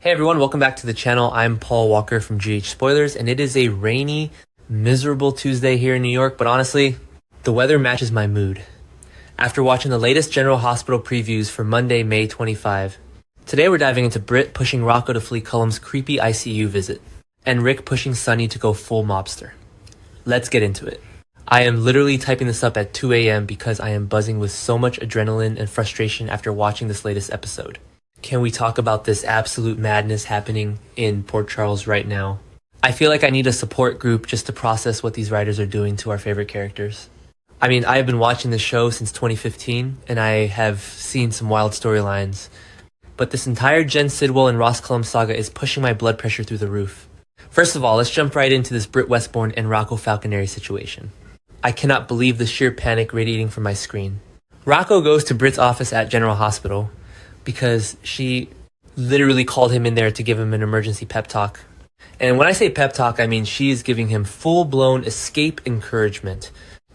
Hey everyone, welcome back to the channel. I'm Paul Walker from SpoiIers, and it is a rainy, miserable Tuesday here in New York, but honestly, the weather matches my mood. After watching the latest General Hospital previews for Monday, May 25, today we're diving into Britt pushing Rocco to flee Cullum's creepy ICU visit, and Ric pushing Sonny to go full mobster. Let's get into it. I am literally typing this up at 2 a.m. because I am buzzing with so much adrenaline and frustration after watching this latest episode. Can we talk about this absolute madness happening in Port Charles right now? I feel like I need a support group just to process what these writers are doing to our favorite characters. I mean, I have been watching this show since 2015, and I have seen some wild storylines. But this entire Jen Sidwell and Ross Cullum saga is pushing my blood pressure through the roof. First of all, let's jump right into this Britt Westbourne and Rocco Falconeri situation. I cannot believe the sheer panic radiating from my screen. Rocco goes to Britt's office at General Hospital because she literally called him in there to give him an emergency pep talk. And when I say pep talk, I mean she is giving him full-blown escape encouragement.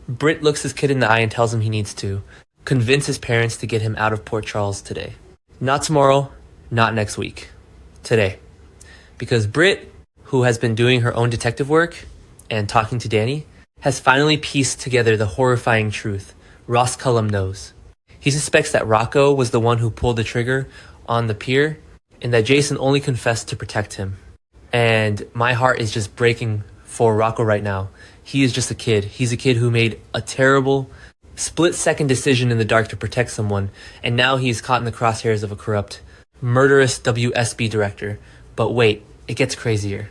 Britt looks his kid in the eye and tells him he needs to convince his parents to get him out of Port Charles today. Not tomorrow, not next week. Today. Because Britt, who has been doing her own detective work and talking to Danny, has finally pieced together the horrifying truth. Ross Cullum knows. He suspects that Rocco was the one who pulled the trigger on the pier and that Jason only confessed to protect him. And my heart is just breaking for Rocco right now. He is just a kid. He's a kid who made a terrible split-second decision in the dark to protect someone, and now he's caught in the crosshairs of a corrupt, murderous WSB director. But wait, it gets crazier.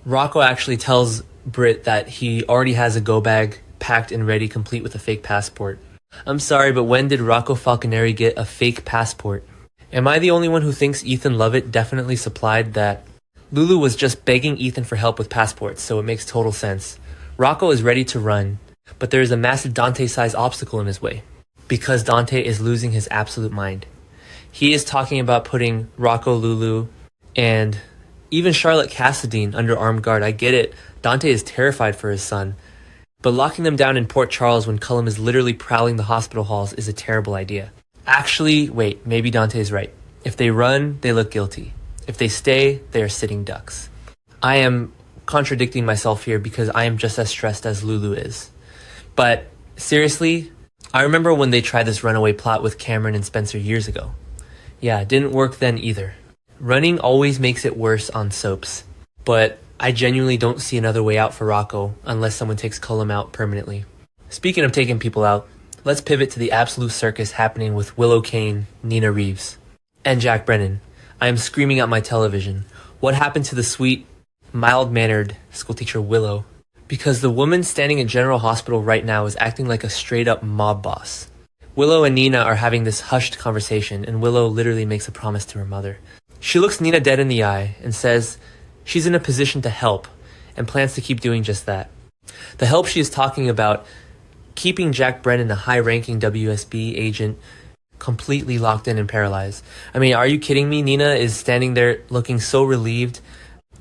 Rocco actually tells Britt that he already has a go bag packed and ready, complete with a fake passport. I'm sorry, but when did Rocco Falconeri get a fake passport? Am I the only one who thinks Ethan Lovett definitely supplied that? Lulu was just begging Ethan for help with passports, so it makes total sense. Rocco is ready to run, but there is a massive Dante-sized obstacle in his way, because Dante is losing his absolute mind. He is talking about putting Rocco, Lulu, and even Charlotte Cassadine under armed guard. I get it. Dante is terrified for his son. But locking them down in Port Charles when Cullum is literally prowling the hospital halls is a terrible idea. Actually, wait, maybe Dante is right. If they run, they look guilty. If they stay, they are sitting ducks. I am contradicting myself here because I am just as stressed as Lulu is. But seriously, I remember when they tried this runaway plot with Cameron and Spencer years ago. Yeah, it didn't work then either. Running always makes it worse on soaps. But I genuinely don't see another way out for Rocco unless someone takes Cullum out permanently. Speaking of taking people out, let's pivot to the absolute circus happening with Willow Kane, Nina Reeves, and Jack Brennan. I am screaming at my television. What happened to the sweet, mild-mannered schoolteacher Willow? Because the woman standing in General Hospital right now is acting like a straight-up mob boss. Willow and Nina are having this hushed conversation, and Willow literally makes a promise to her mother. She looks Nina dead in the eye and says she's in a position to help and plans to keep doing just that. The help she is talking about, keeping Jack Brennan, a high-ranking WSB agent, completely locked in and paralyzed. I mean, are you kidding me? Nina is standing there looking so relieved,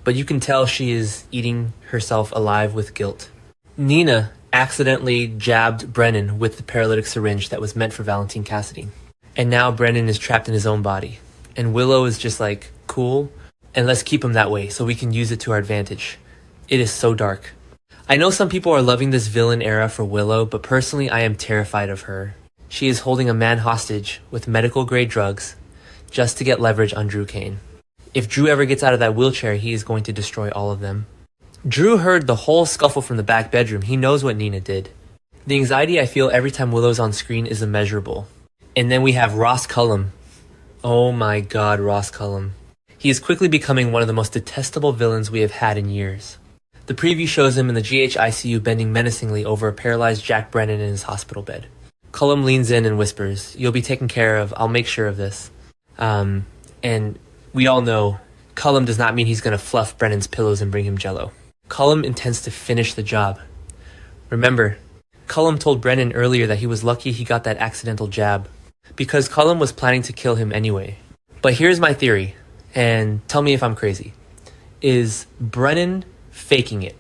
but you can tell she is eating herself alive with guilt. Nina accidentally jabbed Brennan with the paralytic syringe that was meant for Valentine Cassadine. And now Brennan is trapped in his own body. And Willow is just like, cool, and let's keep him that way so we can use it to our advantage. It is so dark. I know some people are loving this villain era for Willow, but personally I am terrified of her. She is holding a man hostage with medical-grade drugs just to get leverage on Drew Kane. If Drew ever gets out of that wheelchair, he is going to destroy all of them. Drew heard the whole scuffle from the back bedroom. He knows what Nina did. The anxiety I feel every time Willow's on screen is immeasurable. And then we have Ross Cullum. Oh my god, Ross Cullum. He is quickly becoming one of the most detestable villains we have had in years. The preview shows him in the GH ICU bending menacingly over a paralyzed Jack Brennan in his hospital bed. Cullum leans in and whispers, "You'll be taken care of. I'll make sure of this." And we all know Cullum does not mean he's going to fluff Brennan's pillows and bring him jello. Cullum intends to finish the job. Remember, Cullum told Brennan earlier that he was lucky he got that accidental jab, because Cullum was planning to kill him anyway. But here's my theory, and tell me if I'm crazy. Is Brennan faking it?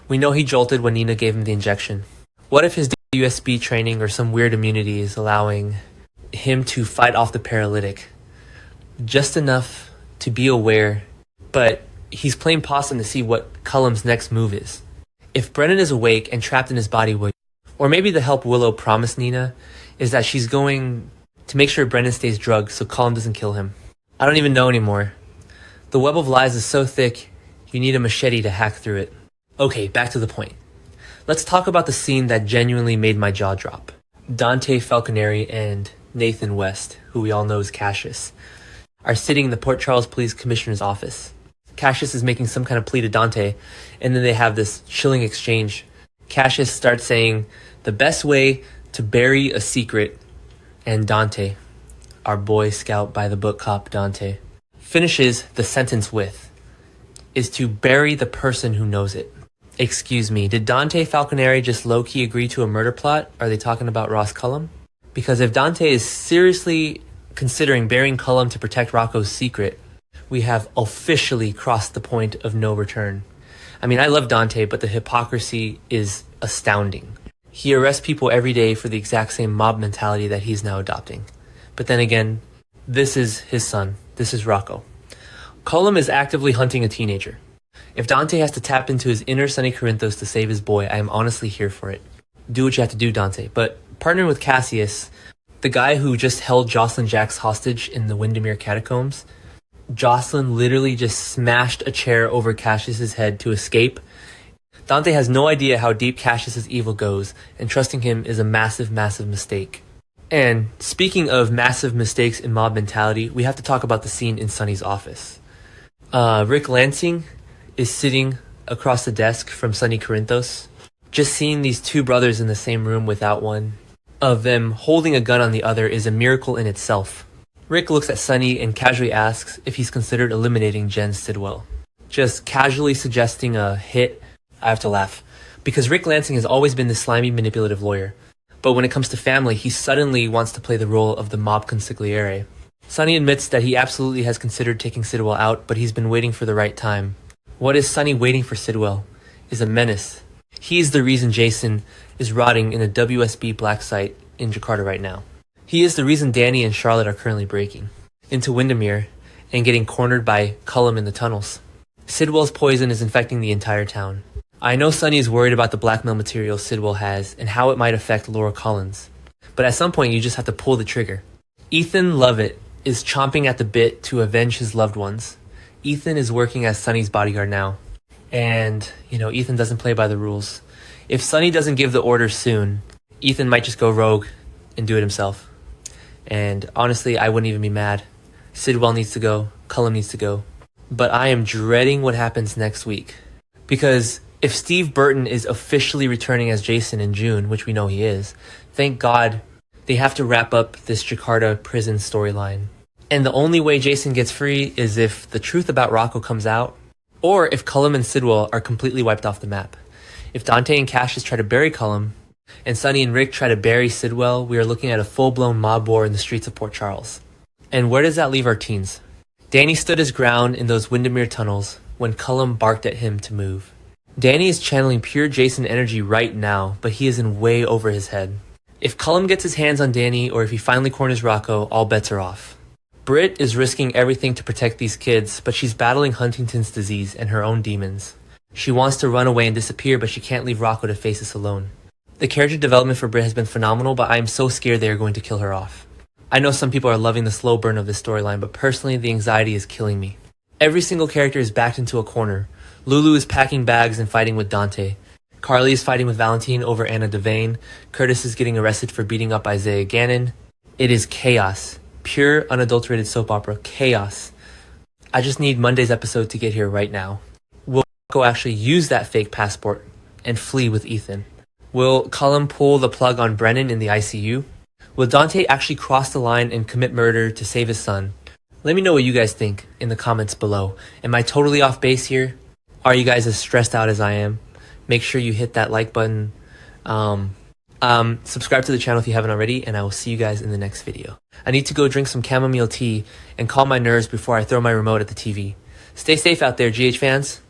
We know he jolted when Nina gave him the injection. What if his USB training or some weird immunity is allowing him to fight off the paralytic just enough to be aware but he's playing possum to see what Cullum's next move is. If Brennan is awake and trapped in his body, or maybe the help Willow promised Nina is that she's going to make sure Brennan stays drugged so Cullum doesn't kill him. I don't even know anymore. The web of lies is so thick, you need a machete to hack through it. Okay, back to the point. Let's talk about the scene that genuinely made my jaw drop. Dante Falconeri and Nathan West, who we all know as Cassius, are sitting in the Port Charles Police Commissioner's office. Cassius is making some kind of plea to Dante, and then they have this chilling exchange. Cassius starts saying, the best way to bury a secret, and Dante, our Boy Scout by the book cop Dante, finishes the sentence with, is to bury the person who knows it. Excuse me, did Dante Falconeri just low-key agree to a murder plot? Are they talking about Ross Cullum? Because if Dante is seriously considering burying Cullum to protect Rocco's secret, we have officially crossed the point of no return. I mean, I love Dante, but the hypocrisy is astounding. He arrests people every day for the exact same mob mentality that he's now adopting. But then again, this is his son. This is Rocco. Cullum is actively hunting a teenager. If Dante has to tap into his inner Sonny Corinthos to save his boy, I am honestly here for it. Do what you have to do, Dante. But partner with Cassius, the guy who just held Jocelyn Jacks hostage in the Windermere catacombs, Jocelyn literally just smashed a chair over Cassius's head to escape. Dante has no idea how deep Cassius's evil goes, and trusting him is a massive, massive mistake. And speaking of massive mistakes in mob mentality, we have to talk about the scene in Sonny's office. Rick Lansing is sitting across the desk from Sonny Corinthos. Just seeing these two brothers in the same room without one of them holding a gun on the other is a miracle in itself. Rick looks at Sonny and casually asks if he's considered eliminating Jen Sidwell. Just casually suggesting a hit. I have to laugh. Because Rick Lansing has always been the slimy, manipulative lawyer. But when it comes to family, he suddenly wants to play the role of the mob consigliere. Sonny admits that he absolutely has considered taking Sidwell out, but he's been waiting for the right time. What is Sonny waiting for Sidwell? Is a menace. He's the reason Jason is rotting in a WSB black site in Jakarta right now. He is the reason Danny and Charlotte are currently breaking into Windermere and getting cornered by Cullum in the tunnels. Sidwell's poison is infecting the entire town. I know Sonny is worried about the blackmail material Sidwell has and how it might affect Laura Collins, but at some point you just have to pull the trigger. Ethan Lovett is chomping at the bit to avenge his loved ones. Ethan is working as Sonny's bodyguard now. And, Ethan doesn't play by the rules. If Sonny doesn't give the orders soon, Ethan might just go rogue and do it himself. And honestly, I wouldn't even be mad. Sidwell needs to go. Cullum needs to go. But I am dreading what happens next week. Because if Steve Burton is officially returning as Jason in June, which we know he is, thank God they have to wrap up this Jakarta prison storyline. And the only way Jason gets free is if the truth about Rocco comes out, or if Cullum and Sidwell are completely wiped off the map. If Dante and Cassius try to bury Cullum, and Sonny and Ric try to bury Sidwell, we are looking at a full-blown mob war in the streets of Port Charles. And where does that leave our teens? Danny stood his ground in those Windermere tunnels when Cullum barked at him to move. Danny is channeling pure Jason energy right now, but he is in way over his head. If Cullum gets his hands on Danny, or if he finally corners Rocco, all bets are off. Britt is risking everything to protect these kids, but she's battling Huntington's disease and her own demons. She wants to run away and disappear, but she can't leave Rocco to face this alone. The character development for Britt has been phenomenal, but I am so scared they are going to kill her off. I know some people are loving the slow burn of this storyline, but personally the anxiety is killing me. Every single character is backed into a corner. Lulu is packing bags and fighting with Dante. Carly is fighting with Valentine over Anna Devane. Curtis is getting arrested for beating up Isaiah Gannon. It is chaos. Pure, unadulterated soap opera. Chaos. I just need Monday's episode to get here right now. Will Rocco actually use that fake passport and flee with Ethan? Will Cullum pull the plug on Brennan in the ICU? Will Dante actually cross the line and commit murder to save his son? Let me know what you guys think in the comments below. Am I totally off base here? Are you guys as stressed out as I am? Make sure you hit that like button. Subscribe to the channel if you haven't already, and I will see you guys in the next video. I need to go drink some chamomile tea and calm my nerves before I throw my remote at the TV. Stay safe out there, GH fans.